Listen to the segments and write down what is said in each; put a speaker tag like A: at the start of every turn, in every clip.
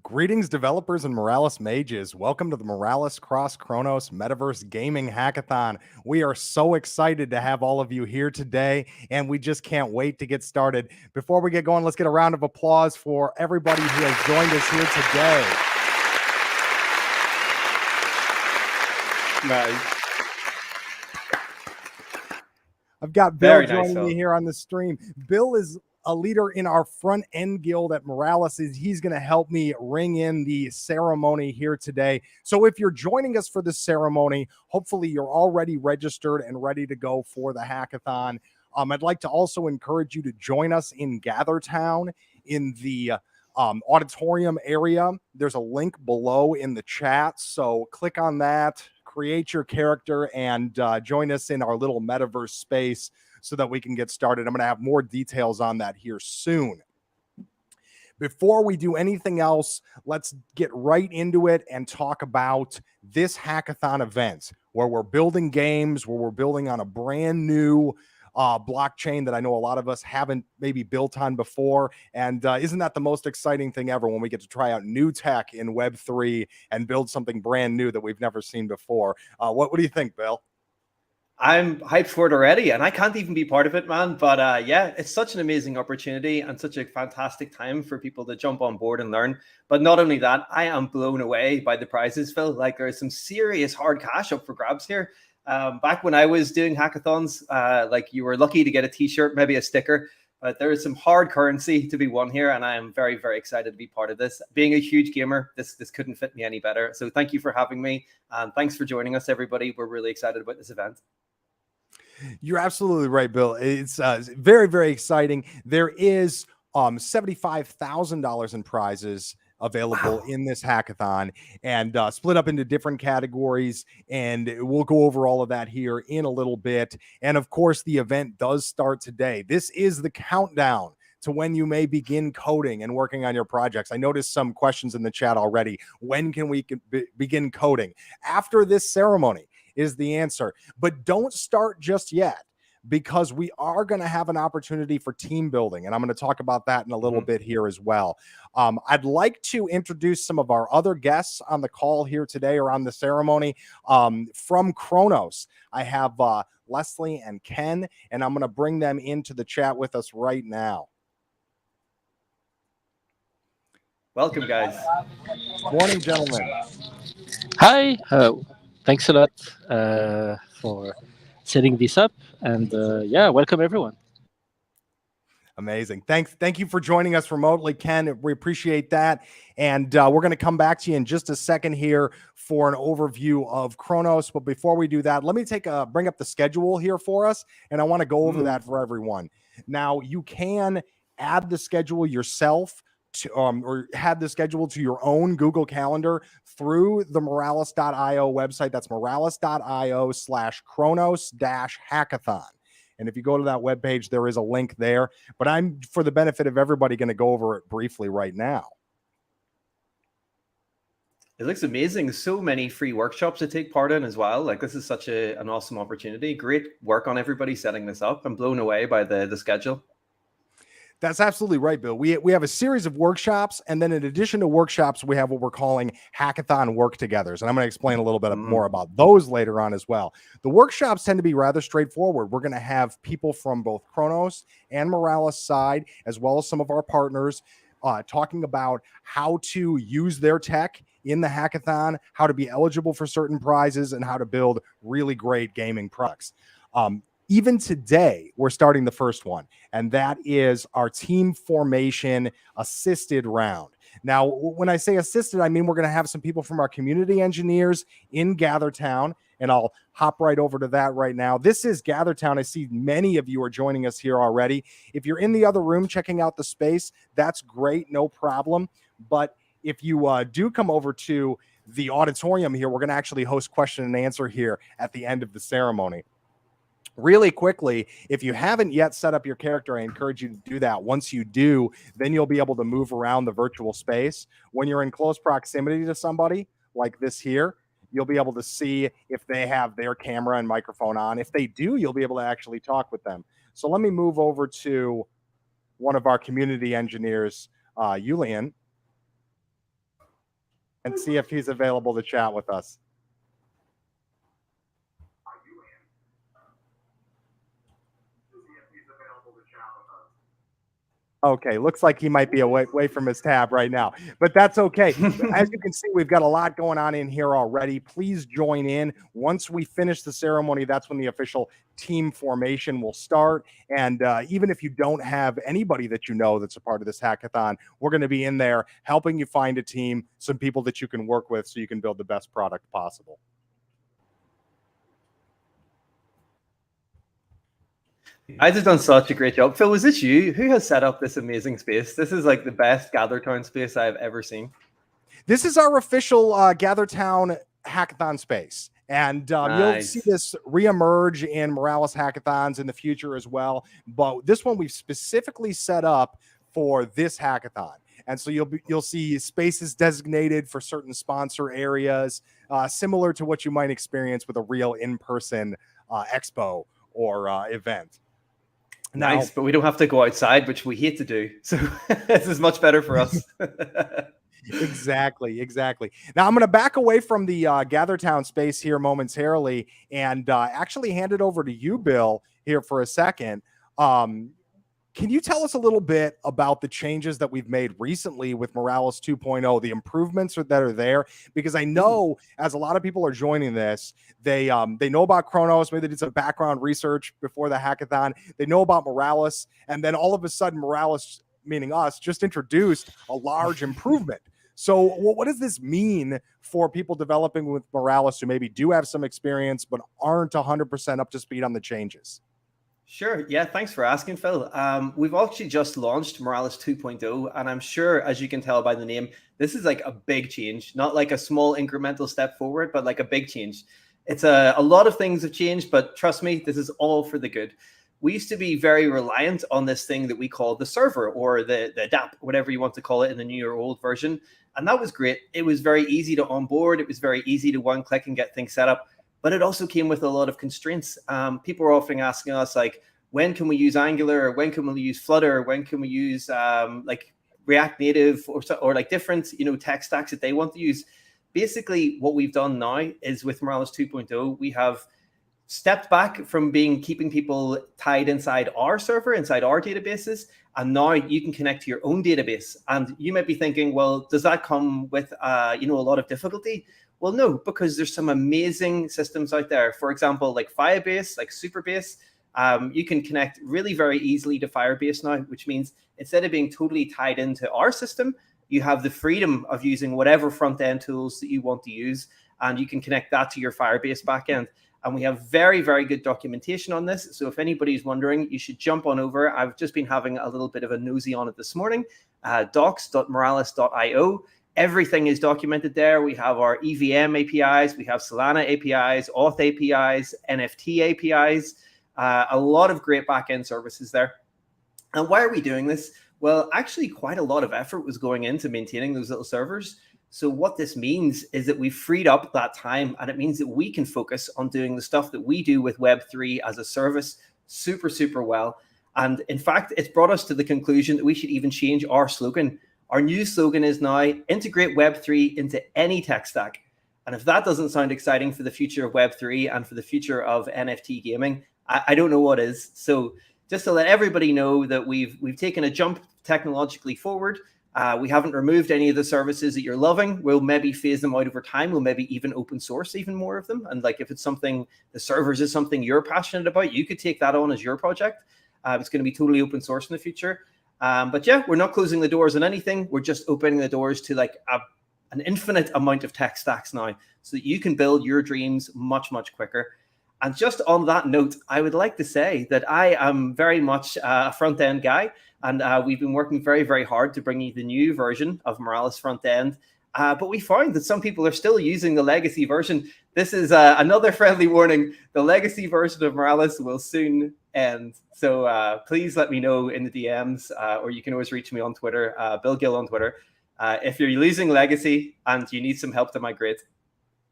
A: Greetings, developers and Moralis mages. Welcome to the Moralis Cronos Metaverse Gaming Hackathon. We are so excited to have all of you here today, and we just can't wait to get started. Before we get going, let's get a round of applause for everybody who has joined us here today.
B: Nice.
A: I've got Bill joining me here on the stream. Bill is a leader in our front end guild at Moralis. He's going to help me ring in the ceremony here today. So if you're joining us for this ceremony, hopefully you're already registered and ready to go for the hackathon. I'd like to also encourage you to join us in gather.town in the auditorium area. There's a link below in the chat. So click on that, create your character, and join us in our little metaverse space so that we can get started. I'm going to have more details on that here soon. Before we do anything else, let's get right into it and talk about this hackathon event where we're building games, where we're building on a brand new blockchain that I know a lot of us haven't maybe built on before. And isn't that the most exciting thing ever when we get to try out new tech in Web3 and build something brand new that we've never seen before? What do you think, Bill?
B: I'm hyped for it already, and I can't even be part of it, man. But yeah, it's such an amazing opportunity and such a fantastic time for people to jump on board and learn. But not only that, I am blown away by the prizes, Phil. Like, there's some serious hard cash up for grabs here. Back when I was doing hackathons, like, you were lucky to get a t-shirt, maybe a sticker, but there is some hard currency to be won here, and I am very, very excited to be part of this. Being a huge gamer, this couldn't fit me any better. So thank you for having me, and thanks for joining us, everybody. We're really excited about this event.
A: You're absolutely right, Bill. It's very, very exciting. There is $75,000 in prizes. available in this hackathon, and split up into different categories. And we'll go over all of that here in a little bit. And of course, the event does start today. This is the countdown to when you may begin coding and working on your projects. I noticed some questions in the chat already. When can we begin coding? After this ceremony is the answer. But don't start just yet, because we are going to have an opportunity for team building. And I'm going to talk about that in a little bit here as well. I'd like to introduce some of our other guests on the call here today, or on the ceremony. From Chronos, I have Leslie and Ken, and I'm going to bring them into the chat with us right now.
B: Welcome, guys.
A: Morning, gentlemen.
C: Hi. Thanks a lot for setting this up, and yeah, welcome everyone.
A: Amazing. Thank you for joining us remotely, Ken. We appreciate that. And we're going to come back to you in just a second here for an overview of Chronos. But before we do that, let me bring up the schedule here for us. And I want to go over that for everyone. Now, you can add the schedule yourself to, or add the schedule to your own Google Calendar through the Moralis.io website. That's Moralis.io/Chronos-Hackathon. And if you go to that webpage, there is a link there. But I'm, for the benefit of everybody, going to go over it briefly right now.
B: It looks amazing. So many free workshops to take part in as well. Like, this is such an awesome opportunity. Great work on everybody setting this up. I'm blown away by the schedule.
A: That's absolutely right, Bill. We have a series of workshops, and then in addition to workshops, we have what we're calling hackathon work-togethers, and I'm going to explain a little bit more about those later on as well. The workshops tend to be rather straightforward. We're going to have people from both Chronos and Moralis side, as well as some of our partners, talking about how to use their tech in the hackathon, how to be eligible for certain prizes, and how to build really great gaming products. Even today, we're starting the first one, and that is our team formation assisted round. Now, when I say assisted, I mean we're going to have some people from our community engineers in gather.town, and I'll hop right over to that right now. This is gather.town. I see many of you are joining us here already. If you're in the other room checking out the space, that's great, no problem. But if you do come over to the auditorium here, we're going to actually host question and answer here at the end of the ceremony. Really quickly, if you haven't yet set up your character, I encourage you to do that. Once you do, then you'll be able to move around the virtual space. When you're in close proximity to somebody like this here, you'll be able to see if they have their camera and microphone on. If they do, you'll be able to actually talk with them. So let me move over to one of our community engineers, Julian, and see if he's available to chat with us. Okay, looks like he might be away from his tab right now, but that's okay. As you can see, we've got a lot going on in here already. Please join in. Once we finish the ceremony, that's when the official team formation will start. And even if you don't have anybody that you know that's a part of this hackathon, we're going to be in there helping you find a team, some people that you can work with so you can build the best product possible.
B: I just done such a great job. Phil, was this you? Who has set up this amazing space? This is like the best gather.town space I've ever seen.
A: This is our official gather.town hackathon space. And you'll see this reemerge in Moralis hackathons in the future as well. But this one we've specifically set up for this hackathon. And so you'll see spaces designated for certain sponsor areas, similar to what you might experience with a real in-person expo or event.
B: Nice, but we don't have to go outside, which we hate to do. So this is much better for us.
A: Exactly. Now I'm going to back away from the gather.town space here momentarily and actually hand it over to you, Bill, here for a second. Can you tell us a little bit about the changes that we've made recently with Moralis 2.0, the improvements that are there? Because I know as a lot of people are joining this, they know about Chronos, maybe they did some background research before the hackathon, they know about Moralis, and then all of a sudden Moralis, meaning us, just introduced a large improvement. So what does this mean for people developing with Moralis who maybe do have some experience but aren't 100% up to speed on the changes?
B: Sure. Yeah. Thanks for asking, Phil. We've actually just launched Moralis 2.0, and I'm sure, as you can tell by the name, this is like a big change, not like a small incremental step forward, but like a big change. It's a lot of things have changed, but trust me, this is all for the good. We used to be very reliant on this thing that we call the server or the DApp, whatever you want to call it in the new or old version. And that was great. It was very easy to onboard. It was very easy to one click and get things set up. But it also came with a lot of constraints. People are often asking us, like, when can we use Angular? When can we use Flutter? When can we use like React Native or like different, tech stacks that they want to use? Basically, what we've done now is with Moralis 2.0, we have stepped back from keeping people tied inside our server, inside our databases, and now you can connect to your own database. And you might be thinking, well, does that come with a lot of difficulty? Well, no, because there's some amazing systems out there. For example, like Firebase, like Superbase. You can connect really very easily to Firebase now, which means instead of being totally tied into our system, you have the freedom of using whatever front-end tools that you want to use, and you can connect that to your Firebase backend. And we have very, very good documentation on this. So if anybody's wondering, you should jump on over. I've just been having a little bit of a nosy on it this morning, docs.moralis.io. Everything is documented there. We have our EVM APIs, we have Solana APIs, Auth APIs, NFT APIs, a lot of great backend services there. And why are we doing this? Well, actually, quite a lot of effort was going into maintaining those little servers. So what this means is that we've freed up that time, and it means that we can focus on doing the stuff that we do with Web3 as a service super, super well. And in fact, it's brought us to the conclusion that we should even change our slogan. Our new slogan is now integrate Web3 into any tech stack. And if that doesn't sound exciting for the future of Web3 and for the future of NFT gaming, I don't know what is. So just to let everybody know that we've taken a jump technologically forward. We haven't removed any of the services that you're loving. We'll maybe phase them out over time. We'll maybe even open source even more of them. And like if it's something, the servers is something you're passionate about, you could take that on as your project. It's going to be totally open source in the future. But yeah, we're not closing the doors on anything. We're just opening the doors to like an infinite amount of tech stacks now so that you can build your dreams much, much quicker. And just on that note, I would like to say that I am very much a front-end guy. And we've been working very, very hard to bring you the new version of Moralis front end. But we found that some people are still using the legacy version. This is another friendly warning. The legacy version of Moralis will soon end. So please let me know in the DMs, or you can always reach me on Twitter, Bill Gill on Twitter. If you're using legacy and you need some help to migrate,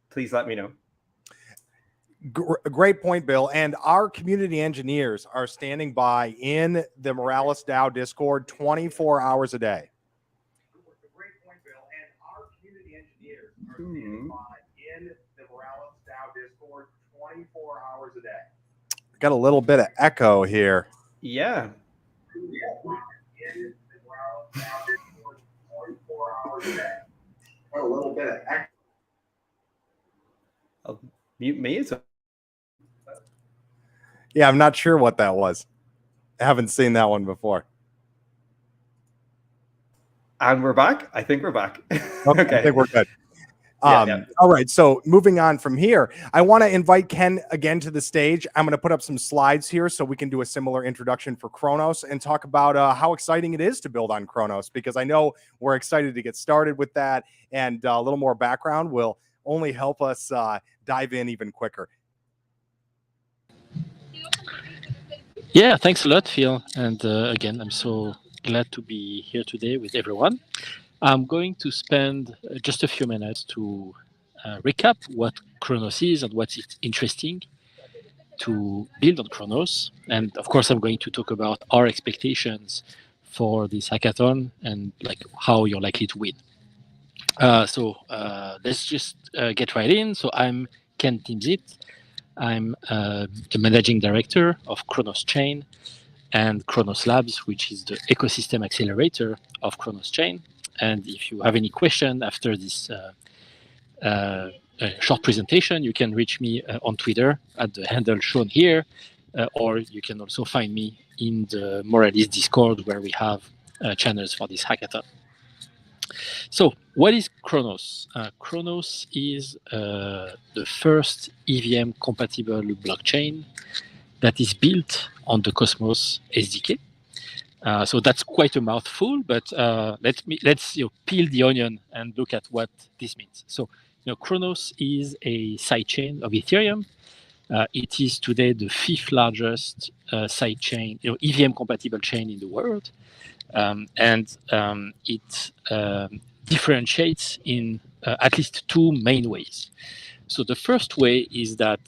B: please let me know.
A: Great point, Bill. And our community engineers are standing by in the Moralis DAO Discord 24 hours a day. Great point, Bill. And our community engineers are standing by in the Moralis DAO Discord 24 hours a day. Got a little bit of echo here.
B: Yeah.
A: In the Moralis DAO Discord 24 hours a day. Got a little bit of echo.
B: I'll mute me.
A: Yeah, I'm not sure what that was. I haven't seen that one before.
B: And we're back. I think we're back.
A: Okay. I think we're good.
B: Yeah.
A: All right. So moving on from here, I want to invite Ken again to the stage. I'm going to put up some slides here so we can do a similar introduction for Cronos and talk about how exciting it is to build on Cronos, because I know we're excited to get started with that. And a little more background will only help us dive in even quicker.
C: Yeah, thanks a lot, Phil. And again, I'm so glad to be here today with everyone. I'm going to spend just a few minutes to recap what Cronos is and what's interesting to build on Cronos. And of course, I'm going to talk about our expectations for this hackathon and like how you're likely to win. So let's just get right in. So I'm Ken Timsit. I'm the managing director of Cronos Chain and Cronos Labs, which is the ecosystem accelerator of Cronos Chain. And if you have any question after this short presentation, you can reach me on Twitter at the handle shown here, or you can also find me in the Moralis Discord, where we have channels for this hackathon. So what is Cronos? Cronos is the first EVM compatible blockchain that is built on the Cosmos SDK. So that's quite a mouthful, but let's peel the onion and look at what this means. So Chronos is a sidechain of Ethereum. It is today the 5th largest sidechain, EVM compatible chain in the world, and it differentiates in at least 2 main ways. So the first way is that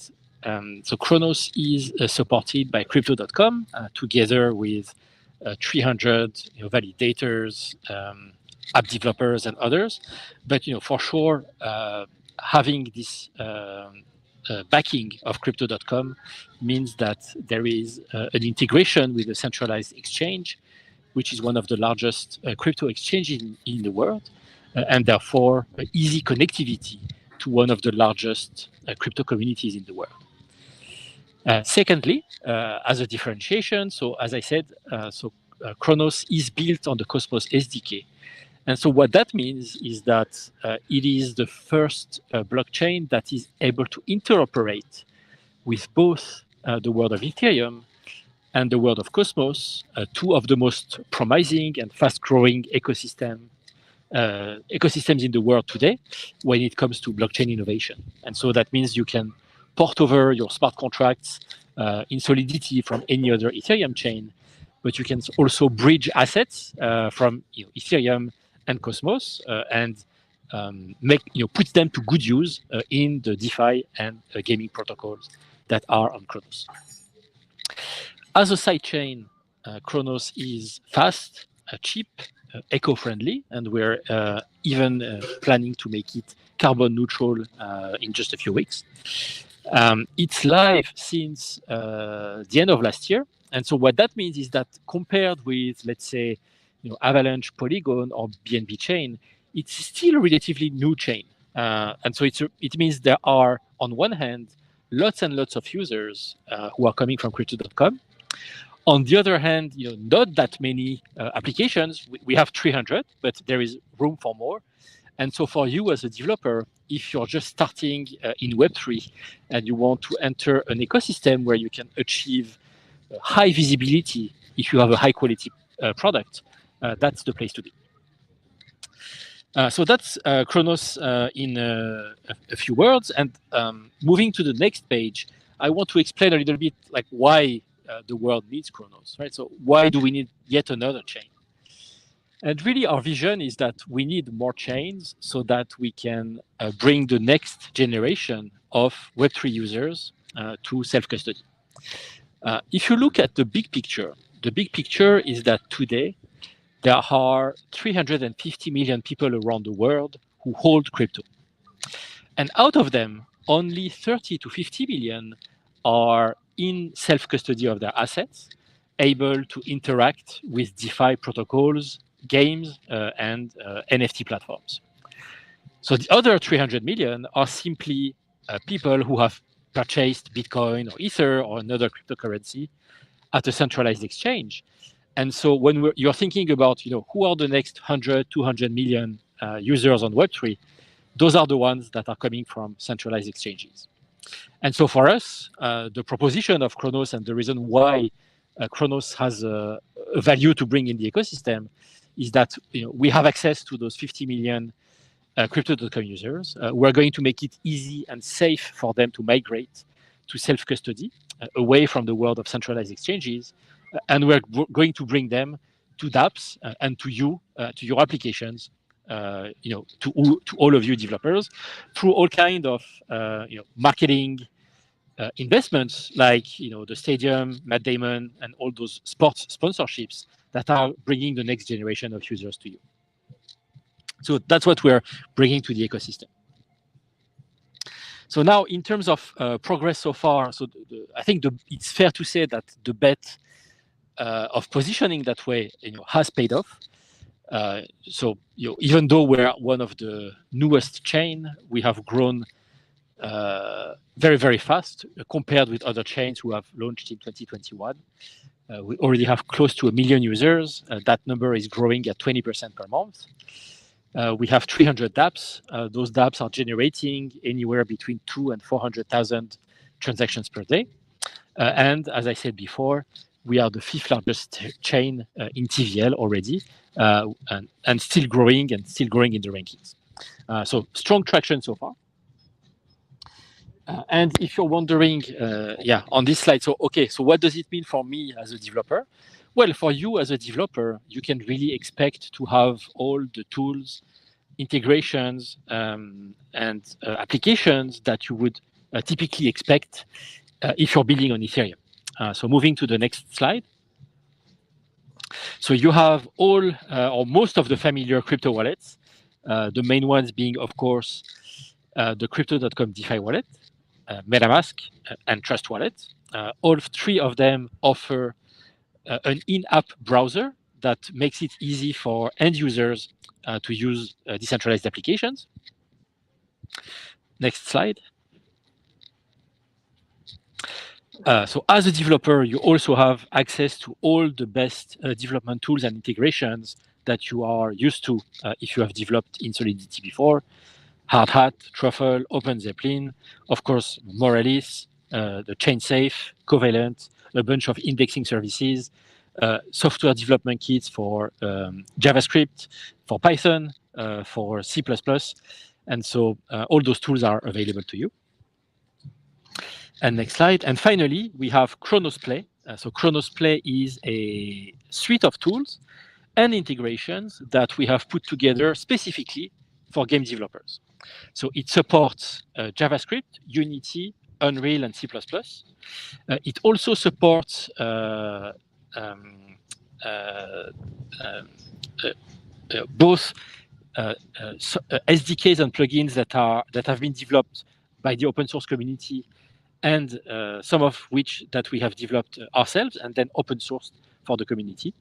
C: so Chronos is supported by crypto.com together with 300 validators, app developers, and others. But for sure, having this backing of crypto.com means that there is an integration with a centralized exchange, which is one of the largest crypto exchanges in the world, and therefore easy connectivity to one of the largest crypto communities in the world. Secondly, as a differentiation, so as I said, Chronos is built on the Cosmos SDK. And so what that means is that it is the first blockchain that is able to interoperate with both the world of Ethereum and the world of Cosmos, 2 of the most promising and fast-growing ecosystems in the world today when it comes to blockchain innovation. And so that means you can port over your smart contracts in Solidity from any other Ethereum chain, but you can also bridge assets from Ethereum and Cosmos and put them to good use in the DeFi and gaming protocols that are on Chronos. As a sidechain, Chronos is fast, cheap, eco-friendly, and we're even planning to make it carbon neutral in just a few weeks. It's live since the end of last year. And so what that means is that compared with, let's say, Avalanche, Polygon, or BNB chain, it's still a relatively new chain. And so it means there are, on one hand, lots and lots of users who are coming from crypto.com. On the other hand, not that many applications. We have 300, but there is room for more. And so for you as a developer, if you're just starting in Web3 and you want to enter an ecosystem where you can achieve high visibility if you have a high quality product, that's the place to be. So that's Chronos in a few words. And moving to the next page, I want to explain a little bit like why the world needs Chronos, right? So why do we need yet another chain? And really our vision is that we need more chains so that we can bring the next generation of Web3 users to self-custody. If you look at the big picture is that today there are 350 million people around the world who hold crypto. And out of them, only 30 to 50 million are in self-custody of their assets, able to interact with DeFi protocols, games, and NFT platforms. So the other 300 million are simply people who have purchased Bitcoin or Ether or another cryptocurrency at a centralized exchange. And so when you're thinking about, who are the next 100, 200 million users on Web3, those are the ones that are coming from centralized exchanges. And so for us, the proposition of Chronos and the reason why Chronos has a value to bring in the ecosystem is that we have access to those 50 million crypto.com users. We're going to make it easy and safe for them to migrate to self-custody away from the world of centralized exchanges. And we're going to bring them to dApps and to you, to your applications, to all of you developers through all kind of marketing investments like the stadium, Matt Damon, and all those sports sponsorships that are bringing the next generation of users to you. So that's what we're bringing to the ecosystem. So now, in terms of progress so far, so I think it's fair to say that the bet of positioning that way has paid off. So even though we're one of the newest chain, we have grown very, very fast compared with other chains who have launched in 2021. We already have close to 1 million users. That number is growing at 20% per month. We have 300 dApps. Those dApps are generating anywhere between 200,000 and 400,000 transactions per day. And as I said before, we are the 5th largest chain in TVL already, and still growing in the rankings. So strong traction so far. And if you're wondering, on this slide, so what does it mean for me as a developer? Well, for you as a developer, you can really expect to have all the tools, integrations, and applications that you would typically expect if you're building on Ethereum. So moving to the next slide. So you have all or most of the familiar crypto wallets, the main ones being, of course, the crypto.com DeFi wallet, MetaMask, and Trust Wallet. All 3 of them offer an in-app browser that makes it easy for end users to use decentralized applications. Next slide. So as a developer, you also have access to all the best development tools and integrations that you are used to if you have developed in Solidity before. Hardhat, Truffle, OpenZeppelin, of course, Moralis, the ChainSafe, Covalent, a bunch of indexing services, software development kits for JavaScript, for Python, for C++. And so all those tools are available to you. And next slide. And finally, we have Cronos Play. So Cronos Play is a suite of tools and integrations that we have put together specifically for game developers. So it supports JavaScript, Unity, Unreal, and C++. It also supports both SDKs and plugins that have been developed by the open source community, and some of which that we have developed ourselves and then open sourced for the community.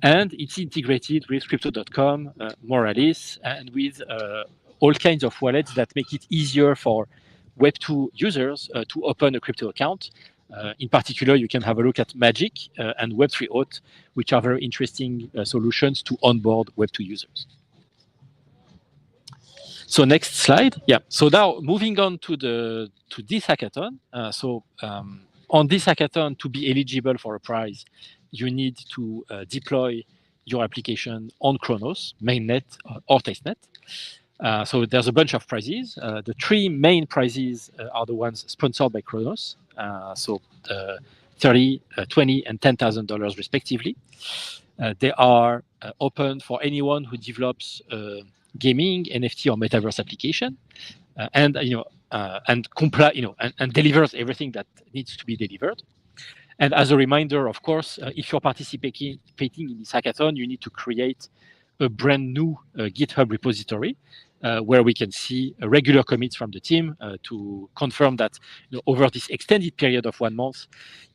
C: And it's integrated with crypto.com, Moralis, and with all kinds of wallets that make it easier for Web2 users to open a crypto account. In particular, you can have a look at Magic and Web3 Auth, which are very interesting solutions to onboard Web2 users. So next slide. Yeah. So now moving on to this hackathon. On this hackathon, to be eligible for a prize, you need to deploy your application on Chronos, mainnet or testnet. So there's a bunch of prizes. The 3 main prizes are the ones sponsored by Chronos. So $30, $20, and $10,000 respectively. They are open for anyone who develops gaming, NFT, or metaverse application, and delivers everything that needs to be delivered. And as a reminder, of course, if you're participating in this hackathon, you need to create a brand new GitHub repository where we can see regular commits from the team to confirm that over this extended period of 1 month,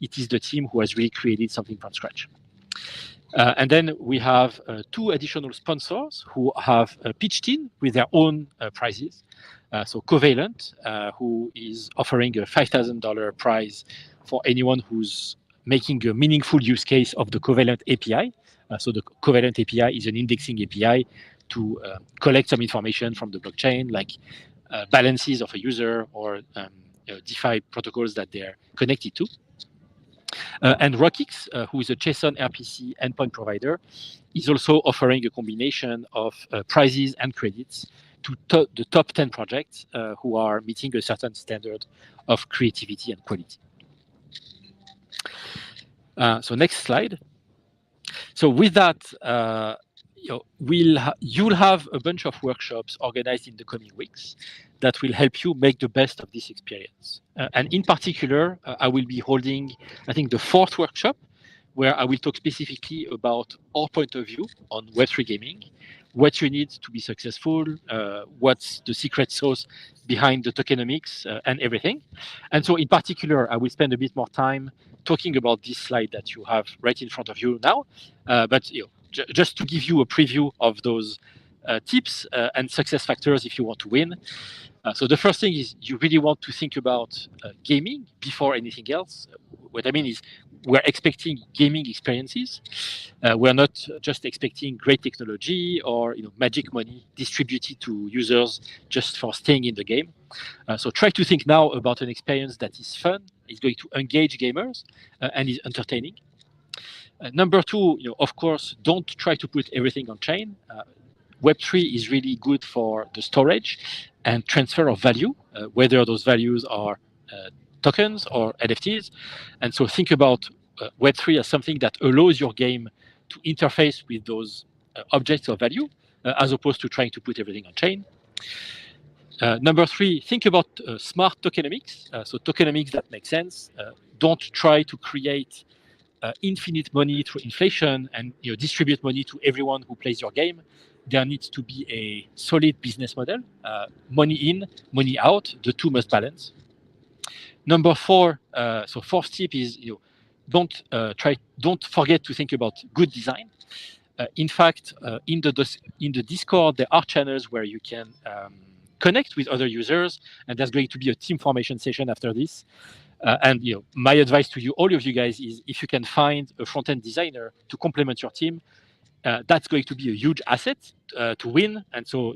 C: it is the team who has really created something from scratch. And then we have 2 additional sponsors who have pitched in with their own prizes. So Covalent, who is offering a $5,000 prize for anyone who's making a meaningful use case of the Covalent API. So the Covalent API is an indexing API to collect some information from the blockchain, like balances of a user or DeFi protocols that they're connected to. And Rockix, who is a JSON RPC endpoint provider, is also offering a combination of prizes and credits to the top 10 projects who are meeting a certain standard of creativity and quality. So next slide. So with that, you'll have a bunch of workshops organized in the coming weeks that will help you make the best of this experience. And in particular, I will be holding, I think, the 4th workshop, where I will talk specifically about our point of view on Web3 gaming, what you need to be successful, what's the secret sauce behind the tokenomics and everything. And so in particular, I will spend a bit more time talking about this slide that you have right in front of you now. But just to give you a preview of those tips and success factors if you want to win. So the first thing is you really want to think about gaming before anything else. What I mean is we're expecting gaming experiences. We're not just expecting great technology or magic money distributed to users just for staying in the game. So try to think now about an experience that is fun, is going to engage gamers, and is entertaining. Number two, of course, don't try to put everything on chain. Web3 is really good for the storage and transfer of value, whether those values are tokens or NFTs. And so think about Web3 as something that allows your game to interface with those objects of value, as opposed to trying to put everything on chain. Number three, think about smart tokenomics. So tokenomics that make sense. Don't try to create infinite money through inflation and distribute money to everyone who plays your game. There needs to be a solid business model. Money in, money out. The two must balance. Number four, so fourth tip is don't forget to think about good design. In fact, in the Discord, there are channels where you can connect with other users, and there's going to be a team formation session after this. And my advice to all of you guys is, if you can find a front-end designer to complement your team, that's going to be a huge asset to win. And so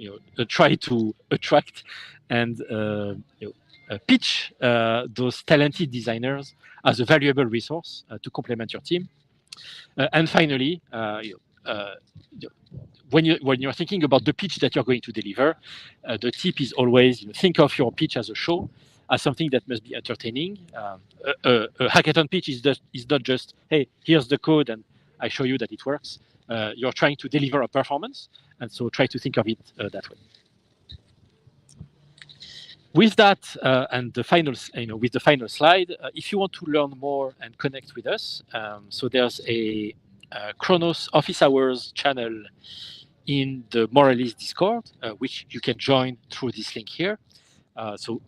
C: try to attract and pitch those talented designers as a valuable resource to complement your team. And finally, when you're thinking about the pitch that you're going to deliver, the tip is always think of your pitch as a show, as something that must be entertaining. A hackathon pitch is not just, hey, here's the code and I show you that it works. You're trying to deliver a performance, and so try to think of it that way. With that, and the final, with the final slide, if you want to learn more and connect with us, so there's a Chronos office hours channel in the Moralis Discord, which you can join through this link here. So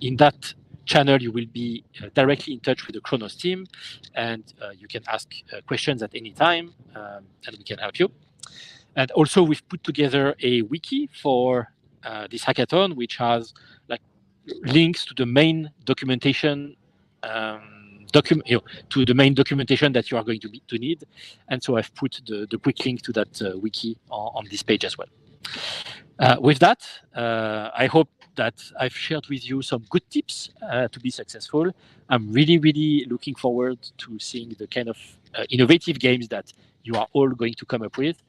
C: in that channel, you will be directly in touch with the Chronos team, and you can ask questions at any time, and we can help you. And also, we've put together a wiki for this hackathon, which has links to the main documentation, to the main documentation that you are going to need. And so I've put the quick link to that wiki on this page as well. With that, I hope that I've shared with you some good tips to be successful. I'm really, really looking forward to seeing the kind of innovative games that you are all going to come up with.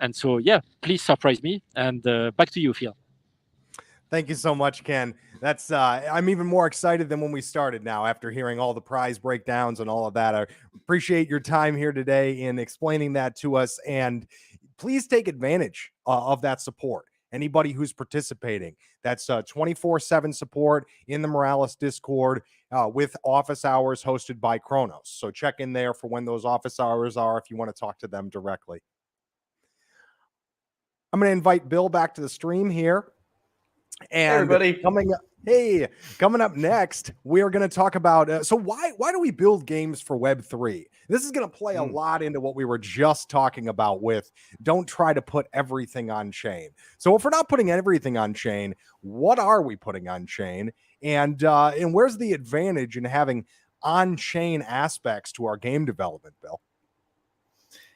C: And so, yeah, please surprise me. And back to you, Phil.
A: Thank you so much, Ken. That's I'm even more excited than when we started now after hearing all the prize breakdowns and all of that. I appreciate your time here today in explaining that to us, and please take advantage of that support. Anybody who's participating, that's 24/7 support in the Moralis Discord with office hours hosted by Chronos. So check in there for when those office hours are if you want to talk to them directly. I'm going to invite Bill back to the stream here. And
B: everybody,
A: coming up next, we are going to talk about so why do we build games for Web3? This is going to play a lot into what we were just talking about with don't try to put everything on chain. So if we're not putting everything on chain, what are we putting on chain? And where's the advantage in having on-chain aspects to our game development, Bill?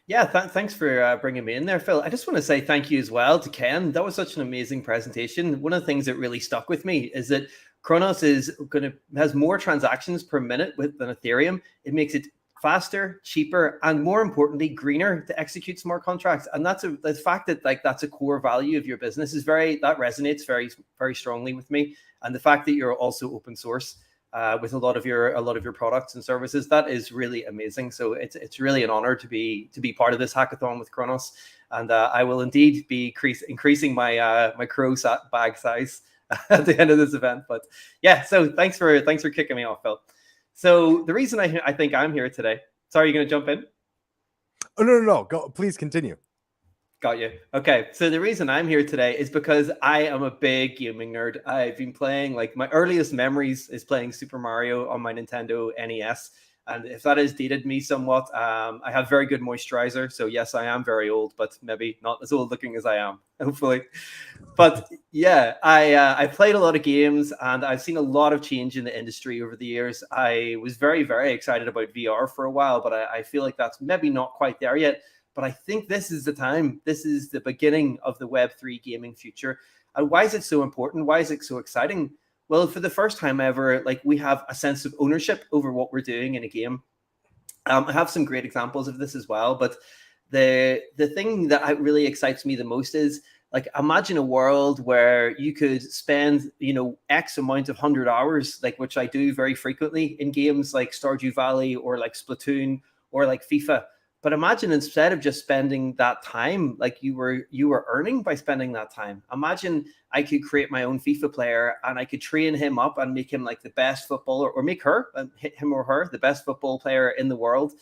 B: Yeah, thanks for bringing me in there, Phil. I just want to say thank you as well to Ken. That was such an amazing presentation. One of the things that really stuck with me is that Chronos has more transactions per minute than Ethereum. It makes it faster, cheaper, and more importantly, greener to execute smart contracts. And the fact that that's a core value of your business that resonates very, very strongly with me. And the fact that you're also open source with a lot of your products and services, that is really amazing. So it's really an honor to be part of this hackathon with Chronos, and I will indeed be increasing my my crow bag size at the end of this event. But yeah, so thanks for kicking me off, Phil. So the reason I think I'm here today. Sorry, you're going to jump in?
A: Oh no, go, please continue.
B: Got you. Okay, so the reason I'm here today is because I am a big gaming nerd. I've been playing, my earliest memories is playing Super Mario on my Nintendo NES. And if that has dated me somewhat, I have very good moisturizer. So yes, I am very old, but maybe not as old looking as I am, hopefully. But yeah, I played a lot of games and I've seen a lot of change in the industry over the years. I was very, very excited about VR for a while, but I feel like that's maybe not quite there yet. But I think this is the time. This is the beginning of the Web3 gaming future. And why is it so important? Why is it so exciting? Well, for the first time ever, we have a sense of ownership over what we're doing in a game. I have some great examples of this as well, but the thing that really excites me the most is, like, imagine a world where you could spend, X amount of 100 hours, like, which I do very frequently in games like Stardew Valley or like Splatoon or like FIFA. But imagine, instead of just spending that time, like you were earning by spending that time. Imagine I could create my own FIFA player and I could train him up and make him like the best footballer, or make him or her the best football player in the world.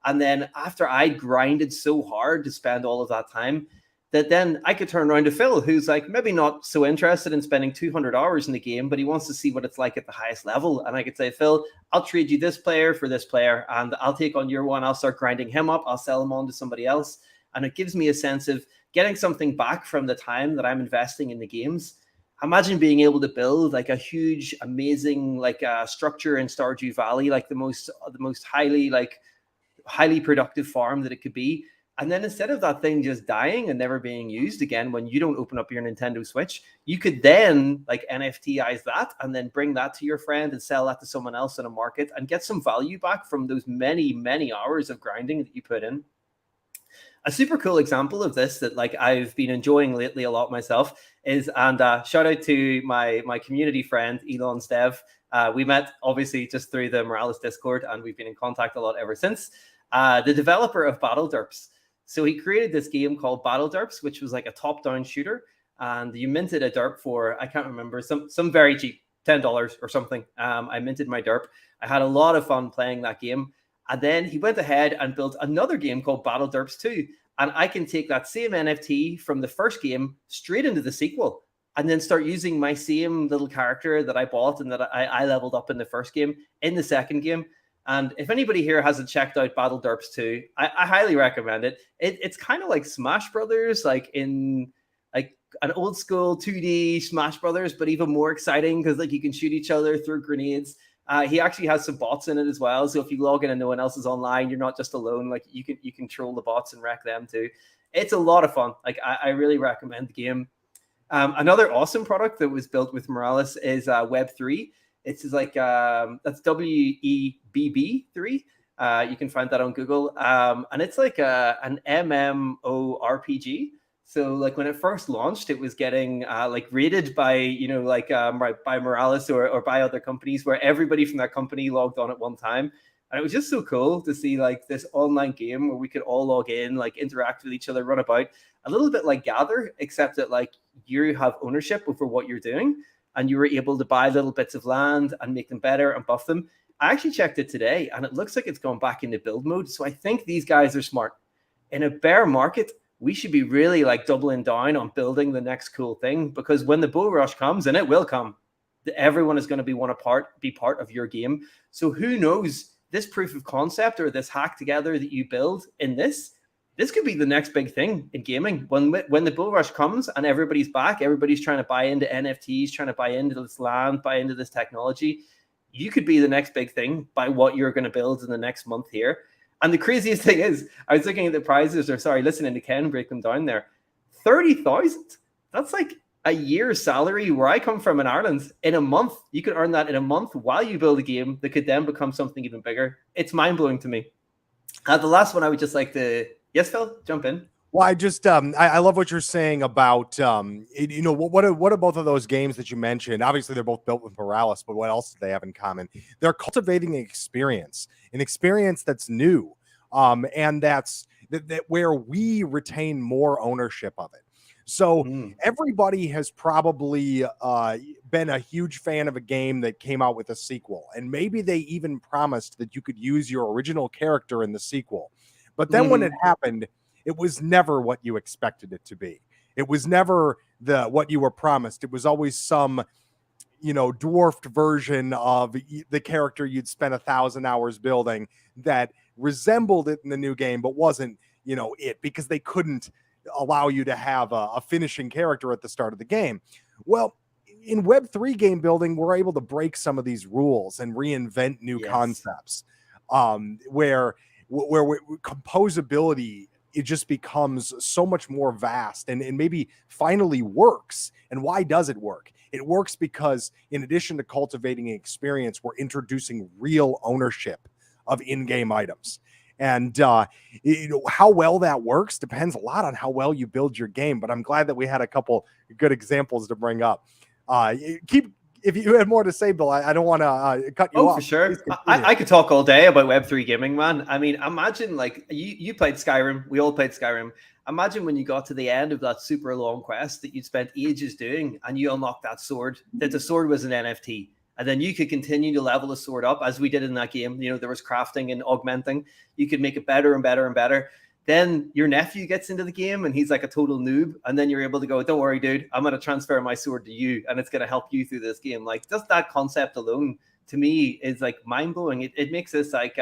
B: And then after I grinded so hard to spend all of that time, that then I could turn around to Phil, who's like maybe not so interested in spending 200 hours in the game, but he wants to see what it's like at the highest level. And I could say, Phil, I'll trade you this player for this player, and I'll take on your one. I'll start grinding him up. I'll sell him on to somebody else. And it gives me a sense of getting something back from the time that I'm investing in the games. Imagine being able to build like a huge, amazing, like structure in Stardew Valley, like the most highly productive farm that it could be. And then instead of that thing just dying and never being used again when you don't open up your Nintendo Switch, you could then like NFTize that and then bring that to your friend and sell that to someone else in a market and get some value back from those many, many hours of grinding that you put in. A super cool example of this that like I've been enjoying lately a lot myself is, and shout out to my community friend, Elon Stev. We met obviously just through the Moralis Discord, and we've been in contact a lot ever since. The developer of Battle Derps. So he created this game called Battle Derps, which was like a top-down shooter, and you minted a derp for, I can't remember, some very cheap, $10 or something. I minted my derp. I had a lot of fun playing that game. And then he went ahead and built another game called Battle Derps 2. And I can take that same NFT from the first game straight into the sequel and then start using my same little character that I bought and that I leveled up in the first game in the second game. And if anybody here hasn't checked out Battle Derps 2, I highly recommend it. It's kind of like Smash Brothers, like in like an old school 2D Smash Brothers, but even more exciting because like you can shoot each other through grenades. He actually has some bots in it as well. So if you log in and no one else is online, you're not just alone. Like you can troll the bots and wreck them too. It's a lot of fun. Like I really recommend the game. Another awesome product that was built with Moralis is Web3. It's like that's WEBB3. You can find that on Google. And it's like an MMORPG. So like when it first launched, it was getting like rated by, by Moralis or by other companies where everybody from that company logged on at one time. And it was just so cool to see like this online game where we could all log in, like interact with each other, run about, a little bit like Gather, except that like you have ownership over what you're doing. And you were able to buy little bits of land and make them better and buff them. I actually checked it today, and it looks like it's gone back into build mode. So I think these guys are smart. In a bear market, we should be really like doubling down on building the next cool thing, because when the bull rush comes, and it will come, everyone is going to be part of your game. So who knows, this proof of concept or this hack together that you build in this could be the next big thing in gaming. When the bull rush comes and everybody's back, everybody's trying to buy into NFTs, trying to buy into this land, buy into this technology. You could be the next big thing by what you're going to build in the next month here. And the craziest thing is, I was looking at the prizes, listening to Ken break them down there. 30,000. That's like a year's salary where I come from in Ireland. In a month, you could earn that in a month while you build a game that could then become something even bigger. It's mind-blowing to me. The last one I would just like to... Yes, Phil, jump in.
A: Well, I just I love what you're saying about what are both of those games that you mentioned? Obviously, they're both built with Moralis, but what else do they have in common? They're cultivating an experience that's new, and that's where we retain more ownership of it. So everybody has probably been a huge fan of a game that came out with a sequel, and maybe they even promised that you could use your original character in the sequel. But then when it happened, it was never what you expected it to be. It was never what you were promised. It was always some, dwarfed version of the character you'd spent 1,000 hours building that resembled it in the new game, but wasn't, it, because they couldn't allow you to have a finishing character at the start of the game. Well, in Web3 game building, we're able to break some of these rules and reinvent new concepts, where composability, it just becomes so much more vast and maybe finally works. And why does it work? It works because in addition to cultivating an experience, we're introducing real ownership of in-game items. And how well that works depends a lot on how well you build your game. But I'm glad that we had a couple good examples to bring up. If you had more to say, Bill, I don't want to cut you off.
B: For sure. I could talk all day about Web3 gaming, man. I mean, imagine like you played Skyrim. We all played Skyrim. Imagine when you got to the end of that super long quest that you'd spent ages doing and you unlocked that sword, that the sword was an NFT. And then you could continue to level the sword up as we did in that game. You know, there was crafting and augmenting. You could make it better and better and better. Then your nephew gets into the game and he's like a total noob. And then you're able to go, don't worry, dude, I'm going to transfer my sword to you and it's going to help you through this game. Like just that concept alone to me is like mind blowing. It makes this like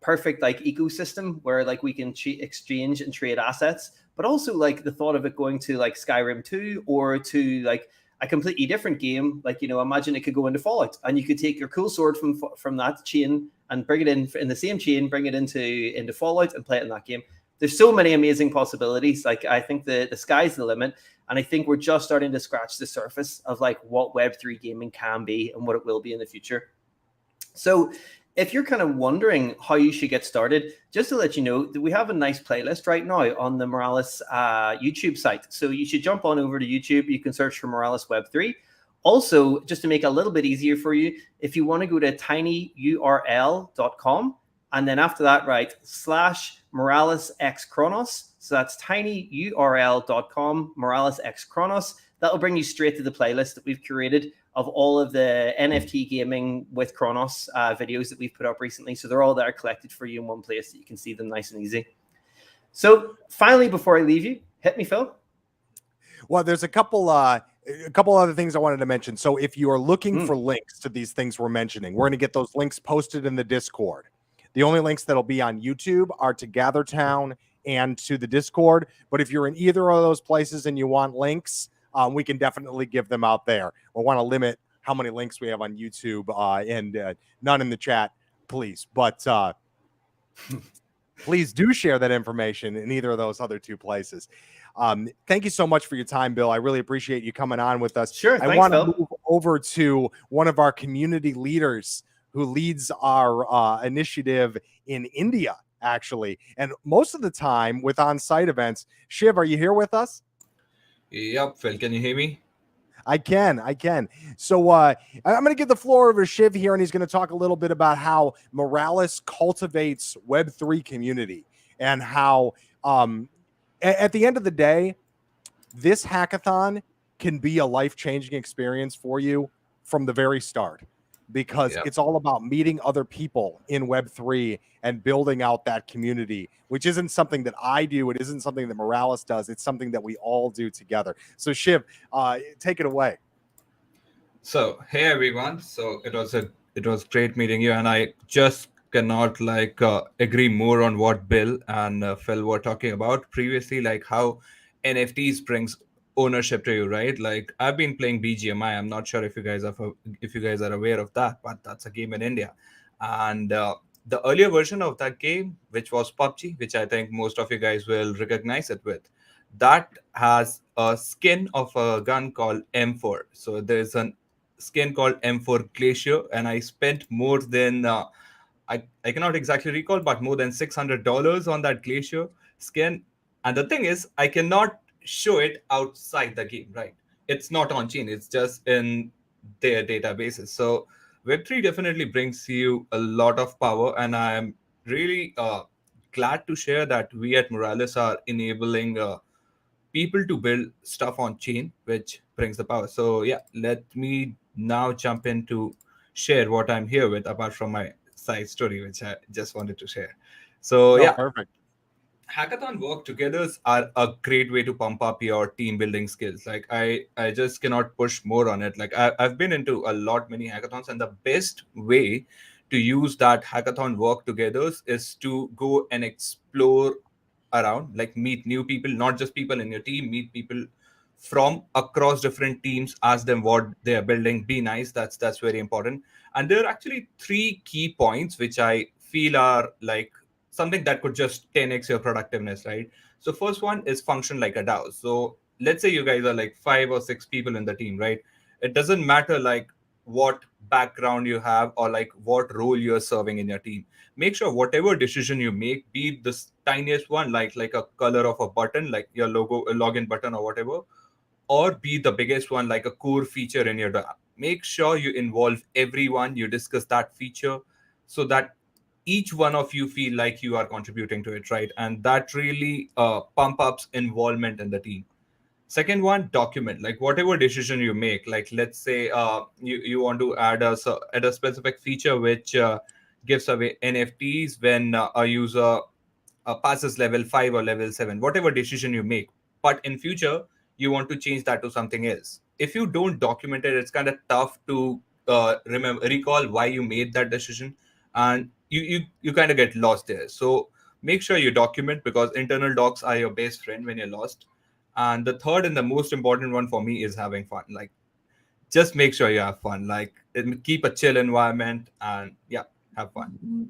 B: perfect like ecosystem where like we can exchange and trade assets, but also like the thought of it going to like Skyrim 2 or to like a completely different game. Like, you know, imagine it could go into Fallout and you could take your cool sword from that chain and bring it in the same chain, bring it into Fallout and play it in that game. There's so many amazing possibilities. Like, I think the sky's the limit. And I think we're just starting to scratch the surface of like what Web3 gaming can be and what it will be in the future. So if you're kind of wondering how you should get started, just to let you know that we have a nice playlist right now on the Moralis YouTube site. So you should jump on over to YouTube. You can search for Moralis Web3. Also, just to make it a little bit easier for you, if you want to go to tinyurl.com, and then after that, right, /Moralis x Chronos. So that's tinyurl.com, Moralis x Chronos. That'll bring you straight to the playlist that we've curated of all of the NFT gaming with Cronos videos that we've put up recently. So they're all there collected for you in one place that you can see them nice and easy. So finally, before I leave you, hit me, Phil.
A: Well, there's a couple other things I wanted to mention. So if you are looking for links to these things we're mentioning, we're going to get those links posted in the Discord. The only links that'll be on YouTube are to gather.town and to the Discord. But if you're in either of those places and you want links, we can definitely give them out there. We want to limit how many links we have on YouTube and none in the chat, please. But please do share that information in either of those other two places. Thank you so much for your time, Bill. I really appreciate you coming on with us.
B: Sure.
A: I want to move over to one of our community leaders who leads our initiative in India, actually. And most of the time with on-site events. Shiv, are you here with us?
D: Yep, Phil, can you hear me?
A: I can. So I'm going to give the floor over to Shiv here, and he's going to talk a little bit about how Moralis cultivates Web3 community and how at the end of the day, this hackathon can be a life-changing experience for you from the very start, because it's all about meeting other people in Web3 and building out that community, which isn't something that I do. It isn't something that Moralis does. It's something that we all do together. So Shiv, take it away.
D: So, hey everyone. So it was great meeting you, and I just cannot agree more on what Bill and Phil were talking about previously, like how NFTs brings ownership to you, right? Like I've been playing BGMI. I'm not sure if you guys are aware of that, but that's a game in India. And the earlier version of that game, which was PUBG, which I think most of you guys will recognize it with, that has a skin of a gun called M4. So there's a skin called M4 Glacier, and I spent more than I cannot exactly recall, but more than $600 on that Glacier skin. And the thing is, I cannot show it outside the game, right? It's not on chain, it's just in their databases. So Web3 definitely brings you a lot of power, and I'm really glad to share that we at Moralis are enabling people to build stuff on chain, which brings the power. So yeah, let me now jump in to share what I'm here with, apart from my side story, which I just wanted to share. So
A: Perfect.
D: Hackathon work-togethers are a great way to pump up your team building skills. Like I just cannot push more on it. Like I've been into many hackathons, and the best way to use that hackathon work-togethers is to go and explore around, like meet new people, not just people in your team, meet people from across different teams, ask them what they are building, be nice. That's very important. And there are actually 3 key points which I feel are like something that could just 10x your productiveness, right? So first one is function like a DAO. So let's say you guys are like 5 or 6 people in the team, right? It doesn't matter like what background you have or like what role you're serving in your team. Make sure whatever decision you make, be it the tiniest one, like a color of a button, like your logo, a login button or whatever, or be the biggest one, like a core feature in your app. Make sure you involve everyone, you discuss that feature so that each one of you feel like you are contributing to it, right? And that really pump ups involvement in the team. Second one, document, like whatever decision you make. Like let's say you want to add a specific feature which gives away NFTs when a user passes level 5 or level 7, whatever decision you make. But in future, you want to change that to something else. If you don't document it, it's kind of tough to recall why you made that decision, and you kind of get lost there. So make sure you document, because internal docs are your best friend when you're lost. And the third and the most important one for me is having fun. Like, just make sure you have fun. Like, keep a chill environment, and yeah, have fun.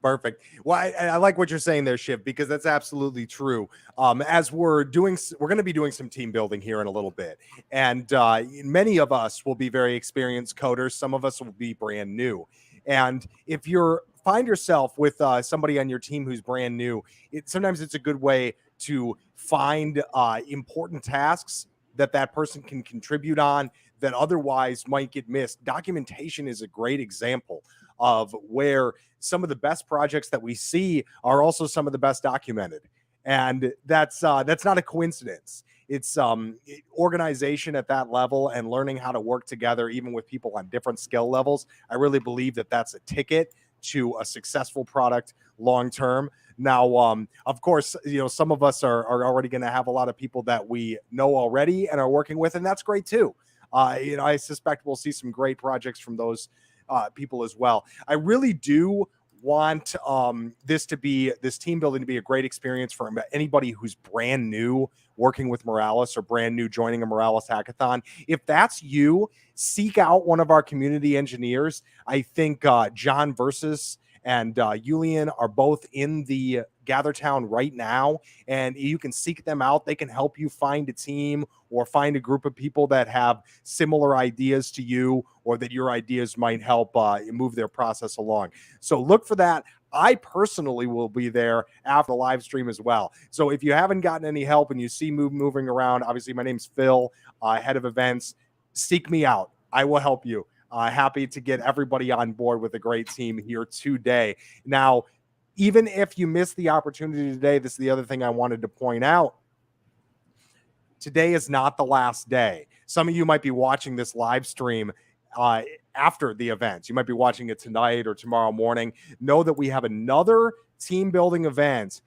A: Perfect. Well, I like what you're saying there, Shiv, because that's absolutely true. As we're going to be doing some team building here in a little bit, and many of us will be very experienced coders. Some of us will be brand new. And if you find yourself with somebody on your team who's brand new, sometimes it's a good way to find important tasks that person can contribute on that otherwise might get missed. Documentation is a great example of where some of the best projects that we see are also some of the best documented. And that's not a coincidence. It's organization at that level and learning how to work together, even with people on different skill levels. I really believe that that's a ticket to a successful product long term. Now, of course, some of us are already going to have a lot of people that we know already and are working with, and that's great too. I suspect we'll see some great projects from those people as well. I really do want this team building to be a great experience for anybody who's brand new working with Moralis or brand new joining a Moralis hackathon. If that's you, seek out one of our community engineers. I think John Versus and Julian are both in the Gather Town right now, and you can seek them out. They can help you find a team or find a group of people that have similar ideas to you, or that your ideas might help move their process along. So look for that. I personally will be there after the live stream as well. So if you haven't gotten any help and you see moving around, obviously my name's Phil, head of events. Seek me out. I will help you. Happy to get everybody on board with a great team here today. Now, even if you missed the opportunity today, this is the other thing I wanted to point out. Today is not the last day. Some of you might be watching this live stream after the event. You might be watching it tonight or tomorrow morning. Know that we have another team building event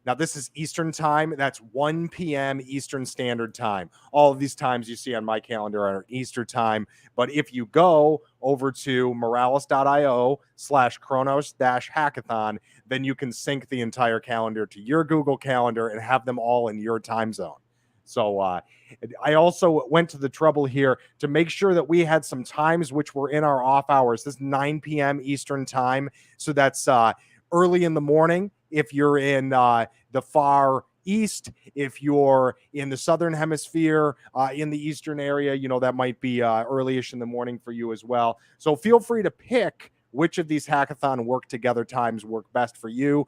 A: now this is Eastern time. That's 1 p.m. Eastern Standard Time. All of these times you see on my calendar are Eastern time. But if you go over to moralis.io/Chronos-hackathon, then you can sync the entire calendar to your Google Calendar and have them all in your time zone. So I also went to the trouble here to make sure that we had some times which were in our off hours. This is 9 p.m. Eastern time. So that's early in the morning if you're in the far east. If you're in the southern hemisphere, in the eastern area, that might be early-ish in the morning for you as well. So feel free to pick which of these hackathon work together times work best for you.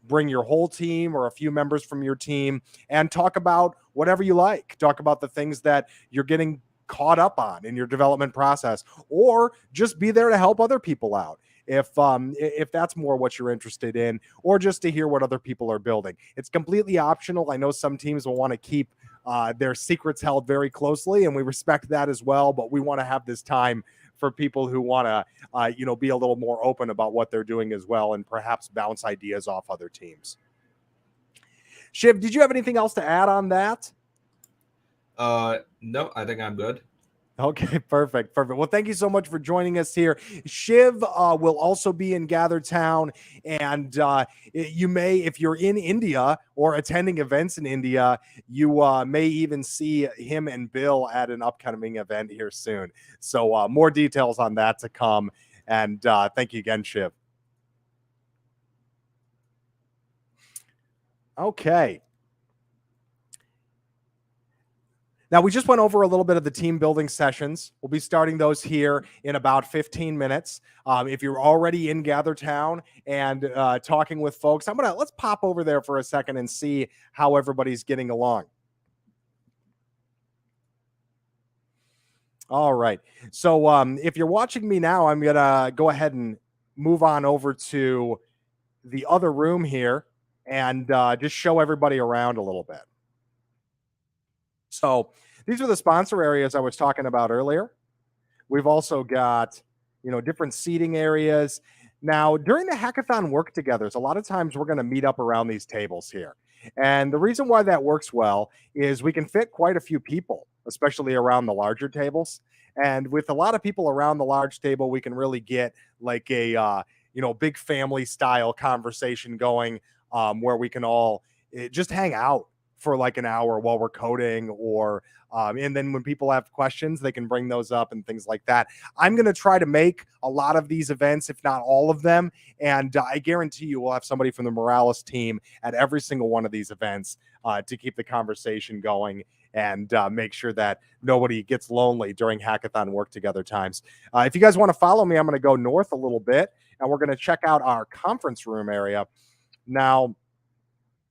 A: Bring your whole team or a few members from your team and talk about whatever you like. Talk about the things that you're getting caught up on in your development process, or just be there to help other people out if that's more what you're interested in, or just to hear what other people are building. It's completely optional. I know some teams will want to keep their secrets held very closely, and we respect that as well, but we want to have this time for people who want to be a little more open about what they're doing as well, and perhaps bounce ideas off other teams. Shiv, did you have anything else to add on that?
D: No, I think I'm good.
A: Okay, perfect. Well, thank you so much for joining us here. Shiv will also be in Gather Town, and you may, if you're in India or attending events in India, you may even see him and Bill at an upcoming event here soon. So more details on that to come, and thank you again, Shiv. Okay. Now, we just went over a little bit of the team building sessions. We'll be starting those here in about 15 minutes. If you're already in Gather Town and talking with folks, let's pop over there for a second and see how everybody's getting along. All right. So if you're watching me now, I'm going to go ahead and move on over to the other room here and just show everybody around a little bit. So these are the sponsor areas I was talking about earlier. We've also got, different seating areas. Now, during the hackathon work-togethers, a lot of times we're going to meet up around these tables here. And the reason why that works well is we can fit quite a few people, especially around the larger tables. And with a lot of people around the large table, we can really get like a, big family style conversation going where we can all just hang out for like an hour while we're coding or and then when people have questions, they can bring those up and things like that. I'm going to try to make a lot of these events, if not all of them. And I guarantee you we'll have somebody from the Moralis team at every single one of these events to keep the conversation going and make sure that nobody gets lonely during hackathon work together times. If you guys want to follow me, I'm going to go north a little bit and we're going to check out our conference room area. Now,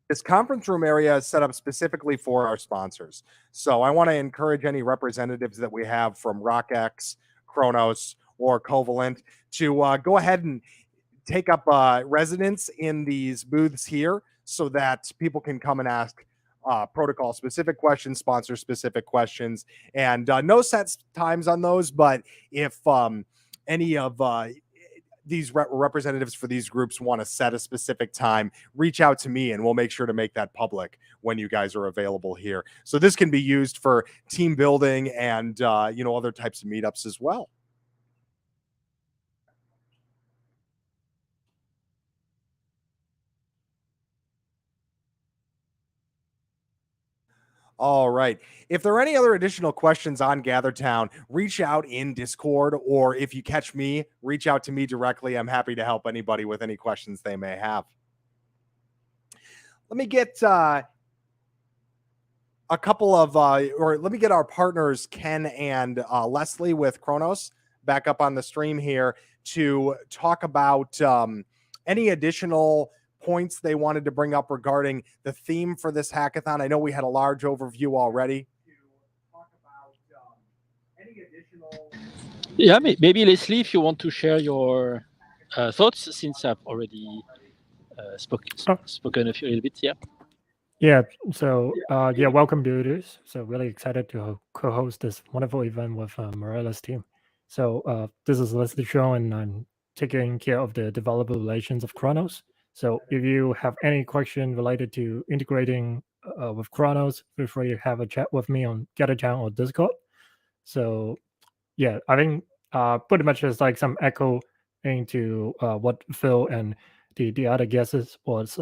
A: this conference room area is set up specifically for our sponsors. So I want to encourage any representatives that we have from RockX, Chronos, or Covalent to go ahead and take up residence in these booths here so that people can come and ask protocol-specific questions, sponsor-specific questions, and no set times on those, but if any of these representatives for these groups want to set a specific time, reach out to me and we'll make sure to make that public when you guys are available here. So this can be used for team building and, other types of meetups as well. All right. If there are any other additional questions on GatherTown, reach out in Discord, or if you catch me, reach out to me directly. I'm happy to help anybody with any questions they may have. Let me get a couple of, let me get our partners, Ken and Leslie with Chronos, back up on the stream here to talk about any additional points they wanted to bring up regarding the theme for this hackathon. I know we had a large overview already.
C: Yeah, maybe Leslie, if you want to share your thoughts, since I've already spoken a little bit.
E: Yeah. So welcome, builders. So really excited to co-host this wonderful event with Moralis team. So this is Leslie Shaw, and I'm taking care of the developer relations of Chronos. So if you have any question related to integrating with Chronos, feel free to have a chat with me on gather.town or Discord. So yeah, I think pretty much it's like some echo into what Phil and the other guests was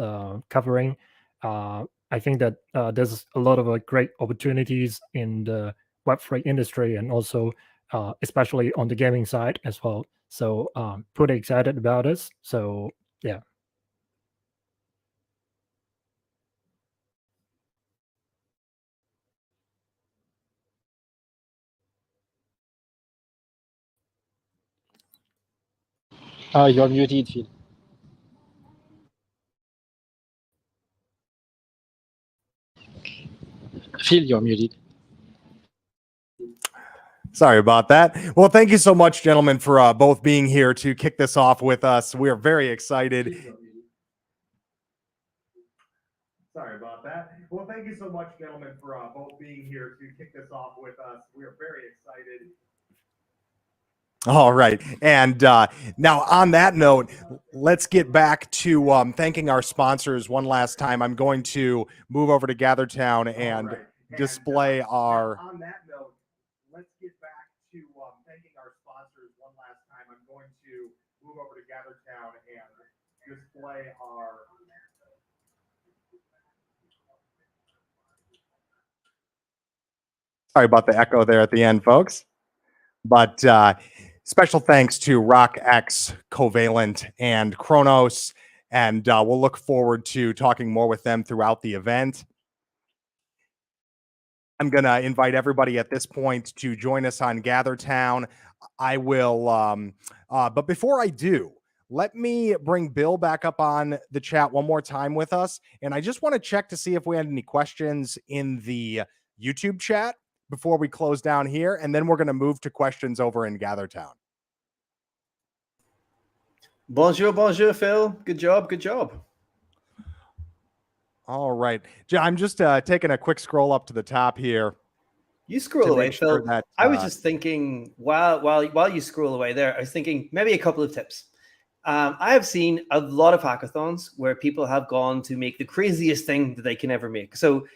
E: covering. I think that there's a lot of great opportunities in the Web3 industry and also especially on the gaming side as well. So pretty excited about this. So yeah.
C: You're muted, Phil. Phil, you're muted.
A: Sorry about that. Well, thank you so much, gentlemen, for both being here to kick this off with us. We are very excited. Sorry about that. Well, thank you so much, gentlemen, for both being here to kick this off with us. We are very excited. All right. And now on that note, let's get back to thanking our sponsors one last time. I'm going to move over to GatherTown and display our... On that note, let's get back to thanking our sponsors one last time. I'm going to move over to GatherTown and display our... Sorry about the echo there at the end, folks. But special thanks to RockX, Covalent, and Chronos. And we'll look forward to talking more with them throughout the event. I'm going to invite everybody at this point to join us on gather.town. I will, but before I do, let me bring Bill back up on the chat one more time with us. And I just want to check to see if we had any questions in the YouTube chat before we close down here. And then we're going to move to questions over in gather.town.
B: Bonjour, bonjour, Phil. Good job, good job.
A: All right. I'm just taking a quick scroll up to the top here.
B: You scroll away, Phil.
A: That,
B: I was just thinking, while you scroll away there, I was thinking maybe a couple of tips. I have seen a lot of hackathons where people have gone to make the craziest thing that they can ever make. So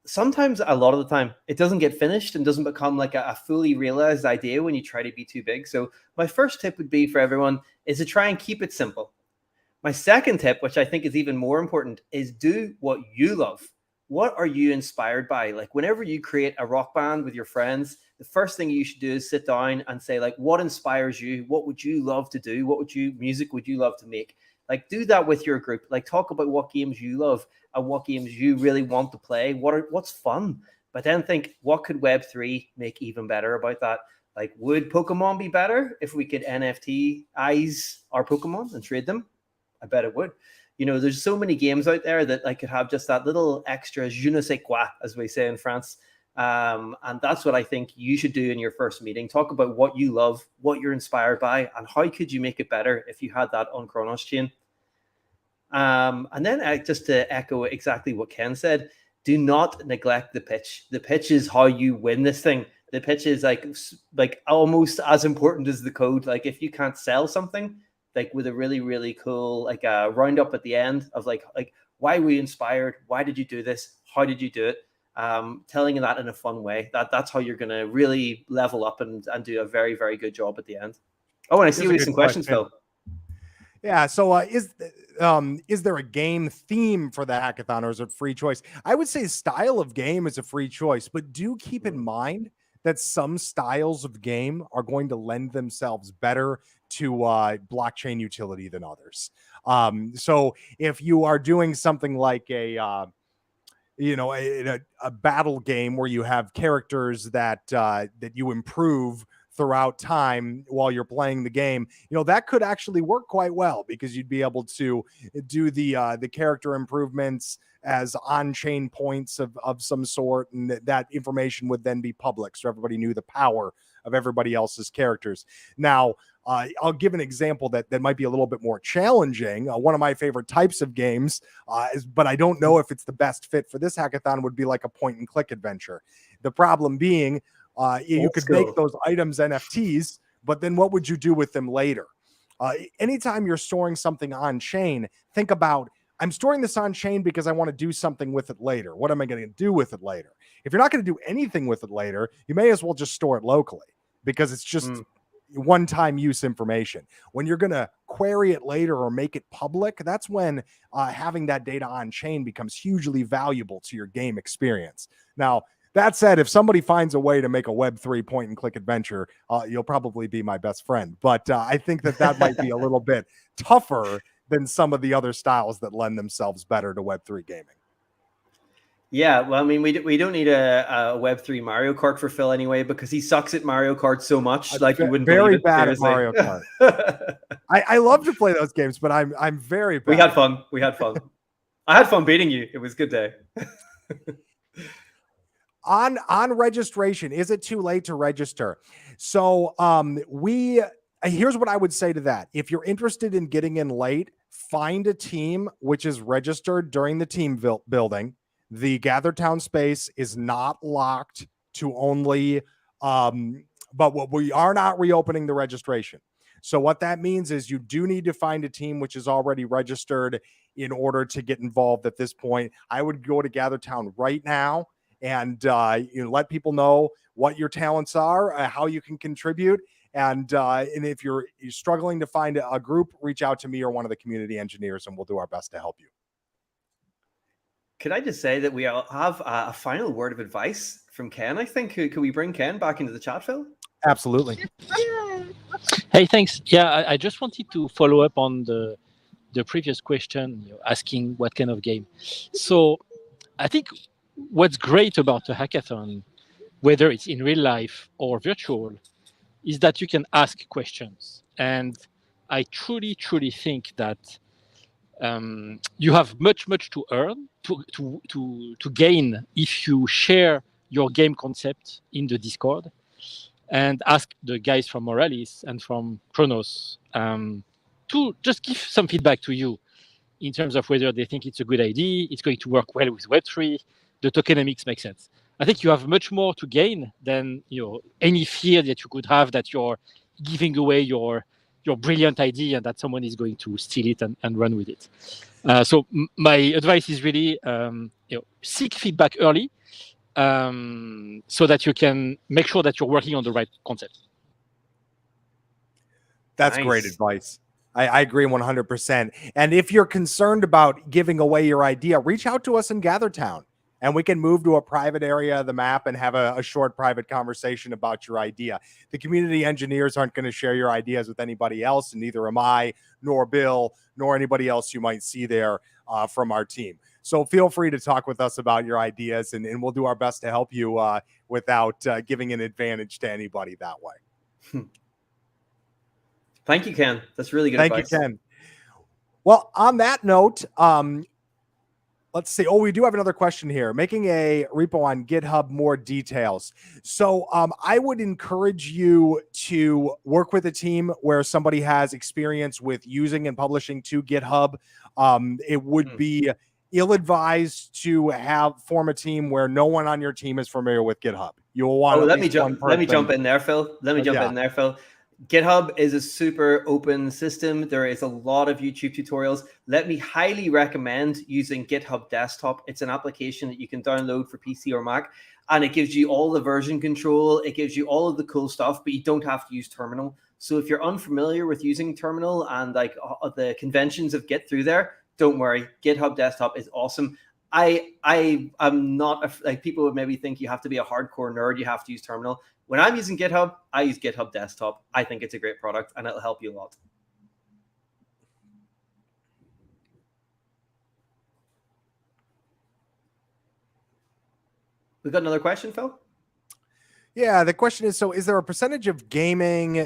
B: sometimes, a lot of the time, it doesn't get finished and doesn't become like a fully realized idea when you try to be too big. So my first tip would be for everyone is to try and keep it simple. My second tip, which I think is even more important, is do what you love. What are you inspired by? Like whenever you create a rock band with your friends, the first thing you should do is sit down and say, like, what inspires you? What would you love to do? What music would you love to make? Like, do that with your group. Like, talk about what games you love and what games you really want to play. What's fun? But then think, what could Web3 make even better about that? Like, would Pokemon be better if we could NFT-ize our Pokemon and trade them? I bet it would. You know, there's so many games out there that like could have just that little extra je ne sais quoi, as we say in France. And that's what I think you should do in your first meeting. Talk about what you love, what you're inspired by, and how could you make it better if you had that on Chronos chain. And then just to echo exactly what Ken said, do not neglect the pitch. The pitch is how you win this thing. The pitch is like almost as important as the code. Like if you can't sell something, like with a really, really cool, like a roundup at the end of like why were you inspired? Why did you do this? How did you do it? Telling that in a fun way. That's how you're going to really level up and do a very, very good job at the end. Oh, and I see we have some questions, Phil.
A: Yeah. So is there a game theme for the hackathon, or is it free choice? I would say style of game is a free choice, but do keep in mind that some styles of game are going to lend themselves better to blockchain utility than others. So if you are doing something like a battle game where you have characters that you improve throughout time while you're playing the game, that could actually work quite well because you'd be able to do the character improvements as on-chain points of some sort, and that information would then be public, so everybody knew the power of everybody else's characters. Now, I'll give an example that might be a little bit more challenging. One of my favorite types of games, but I don't know if it's the best fit for this hackathon, would be like a point-and-click adventure. The problem being, you could make those items NFTs, but then what would you do with them later? Anytime you're storing something on-chain, think about, I'm storing this on-chain because I want to do something with it later. What am I going to do with it later? If you're not going to do anything with it later, you may as well just store it locally because it's just one-time use information. When you're going to query it later or make it public, that's when having that data on-chain becomes hugely valuable to your game experience. Now, that said, if somebody finds a way to make a Web3 point-and-click adventure, you'll probably be my best friend. But I think that might be a little bit tougher than some of the other styles that lend themselves better to Web3 gaming.
B: Yeah, well, I mean, we don't need a Web3 Mario Kart for Phil anyway, because he sucks at Mario Kart so much. Like you wouldn't
A: very
B: believe it,
A: bad seriously. At Mario Kart. I love to play those games, but I'm very bad.
B: We had fun. I had fun beating you. It was a good day.
A: On registration, is it too late to register? So here's what I would say to that. If you're interested in getting in late, find a team which is registered during the team building. The gather.town space is not locked to only, but we are not reopening the registration. So what that means is you do need to find a team which is already registered in order to get involved at this point. I would go to gather.town right now and let people know what your talents are, how you can contribute. And if you're struggling to find a group, reach out to me or one of the community engineers, and we'll do our best to help you.
B: Could I just say that we all have a final word of advice from Ken, I think? Could we bring Ken back into the chat, Phil?
A: Absolutely.
C: Hey, thanks. Yeah, I just wanted to follow up on the previous question, asking what kind of game. So I think what's great about a hackathon whether it's in real life or virtual, is that you can ask questions. And I truly, truly think that you have much to earn, to gain if you share your game concept in the Discord and ask the guys from Moralis and from Chronos to just give some feedback to you in terms of whether they think it's a good idea, it's going to work well with Web3, the tokenomics make sense. I think you have much more to gain than any fear that you could have that you're giving away your brilliant idea and that someone is going to steal it and run with it. So my advice is really seek feedback early so that you can make sure that you're working on the right concept.
A: That's great advice. I agree 100%. And if you're concerned about giving away your idea, reach out to us in gather.town. And we can move to a private area of the map and have a short private conversation about your idea. The community engineers aren't going to share your ideas with anybody else, and neither am I, nor Bill, nor anybody else you might see there from our team. So feel free to talk with us about your ideas, and we'll do our best to help you without giving an advantage to anybody that way.
B: Thank you, Ken. That's really good advice.
A: Thank you, Ken. Well, on that note, let's see. Oh, we do have another question here. Making a repo on GitHub, more details. So I would encourage you to work with a team where somebody has experience with using and publishing to GitHub. It would be ill-advised to form a team where no one on your team is familiar with GitHub. You'll want
B: let me jump in there, Phil. GitHub is a super open system. There is a lot of YouTube tutorials. Let me highly recommend using GitHub Desktop. It's an application that you can download for PC or Mac, and it gives you all the version control. It gives you all of the cool stuff, but you don't have to use Terminal. So if you're unfamiliar with using Terminal and like the conventions of Git through there, don't worry. GitHub Desktop is awesome. I am not like people would maybe think you have to be a hardcore nerd. You have to use Terminal. When I'm using GitHub, I use GitHub Desktop. I think it's a great product and it'll help you a lot. We got another question, Phil?
A: Yeah, the question is, so is there a percentage of gaming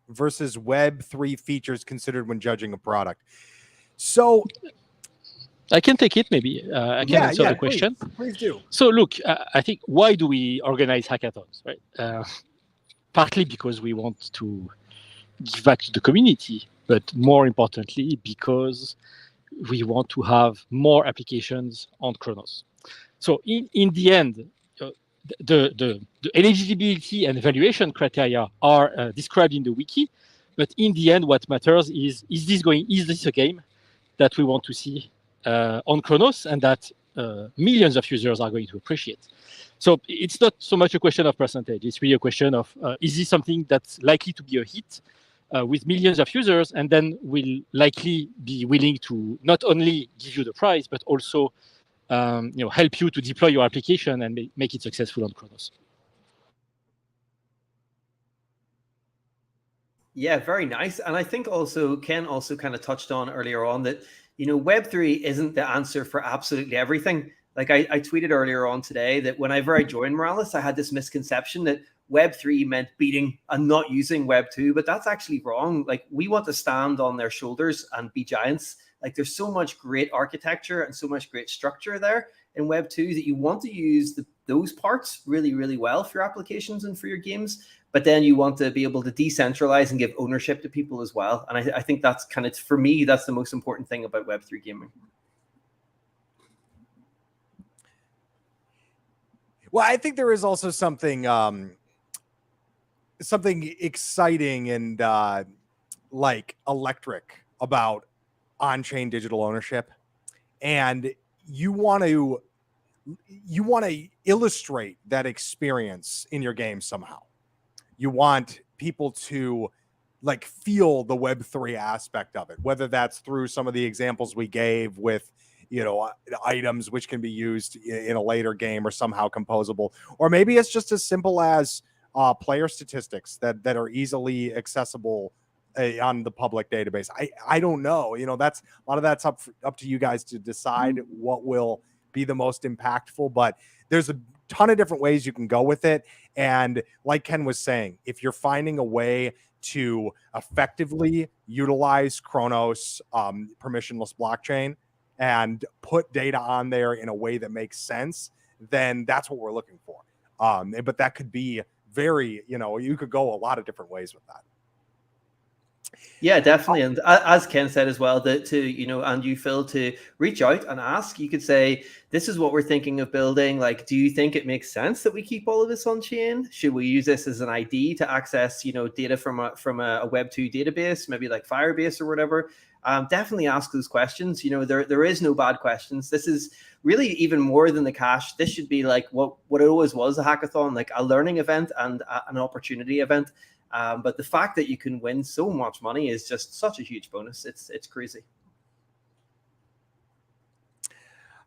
A: versus Web3 features considered when judging a product? So
C: I can take it, maybe. I can answer the question.
A: Please do.
C: So look, I think, why do we organize hackathons, right? Partly because we want to give back to the community, but more importantly, because we want to have more applications on Chronos. So in the end, the eligibility and evaluation criteria are described in the wiki, but in the end, what matters is this a game that we want to see on Chronos and that millions of users are going to appreciate. So it's not so much a question of percentage. It's really a question of, is this something that's likely to be a hit with millions of users, and then will likely be willing to not only give you the prize, but also help you to deploy your application and make it successful on Chronos.
B: Yeah, very nice. And I think also Ken also kind of touched on earlier on that, Web3 isn't the answer for absolutely everything. Like I tweeted earlier on today that whenever I joined Moralis, I had this misconception that Web3 meant beating and not using Web2, but that's actually wrong. Like we want to stand on their shoulders and be giants. Like there's so much great architecture and so much great structure there in Web2 that you want to use those parts really, really well for your applications and for your games. But then you want to be able to decentralize and give ownership to people as well. And I think that's kind of, for me, that's the most important thing about Web3 gaming.
A: Well, I think there is also something exciting and like electric about on-chain digital ownership, and you want to illustrate that experience in your game somehow. You want people to like feel the Web3 aspect of it, whether that's through some of the examples we gave with items which can be used in a later game or somehow composable, or maybe it's just as simple as player statistics that are easily accessible on the public database. I don't know. That's a lot of that's up to you guys to decide what will be the most impactful, but there's a ton of different ways you can go with it. And like Ken was saying, if you're finding a way to effectively utilize Chronos permissionless blockchain and put data on there in a way that makes sense, then that's what we're looking for. But that could be very, you could go a lot of different ways with that.
B: Yeah, definitely. And as Ken said as well, that and you, Phil, to reach out and ask, you could say, this is what we're thinking of building. Like, do you think it makes sense that we keep all of this on chain? Should we use this as an ID to access, data from a Web2 database, maybe like Firebase or whatever? Definitely ask those questions. There is no bad questions. This is really even more than the cash. This should be like what it always was, a hackathon, like a learning event and an opportunity event. But the fact that you can win so much money is just such a huge bonus. It's crazy.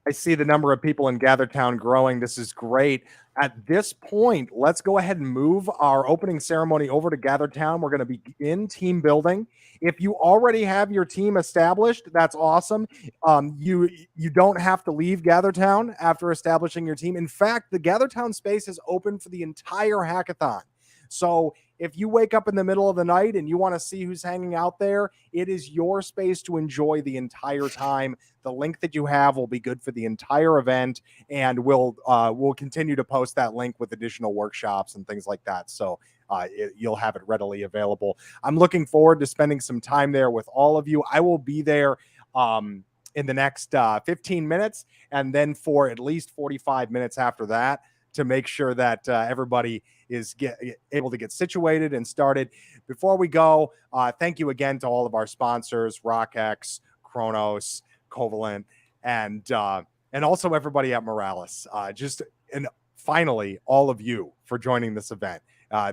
A: I see the number of people in GatherTown growing. This is great. At this point, let's go ahead and move our opening ceremony over to GatherTown. We're going to begin team building. If you already have your team established, that's awesome. You don't have to leave GatherTown after establishing your team. In fact, the GatherTown space is open for the entire hackathon. So if you wake up in the middle of the night and you want to see who's hanging out there, it is your space to enjoy the entire time. The link that you have will be good for the entire event, and we'll continue to post that link with additional workshops and things like that. So you'll have it readily available. I'm looking forward to spending some time there with all of you. I will be there in the next 15 minutes, and then for at least 45 minutes after that, to make sure that everybody is able to get situated and started. Before we go, thank you again to all of our sponsors, RockX, Chronos, Covalent, and also everybody at Moralis. And finally, all of you for joining this event.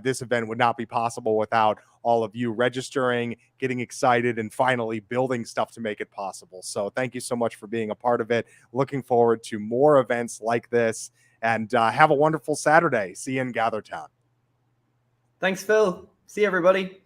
A: This event would not be possible without all of you registering, getting excited, and finally building stuff to make it possible. So thank you so much for being a part of it. Looking forward to more events like this. And have a wonderful Saturday. See you in GatherTown.
B: Thanks, Phil. See you, everybody.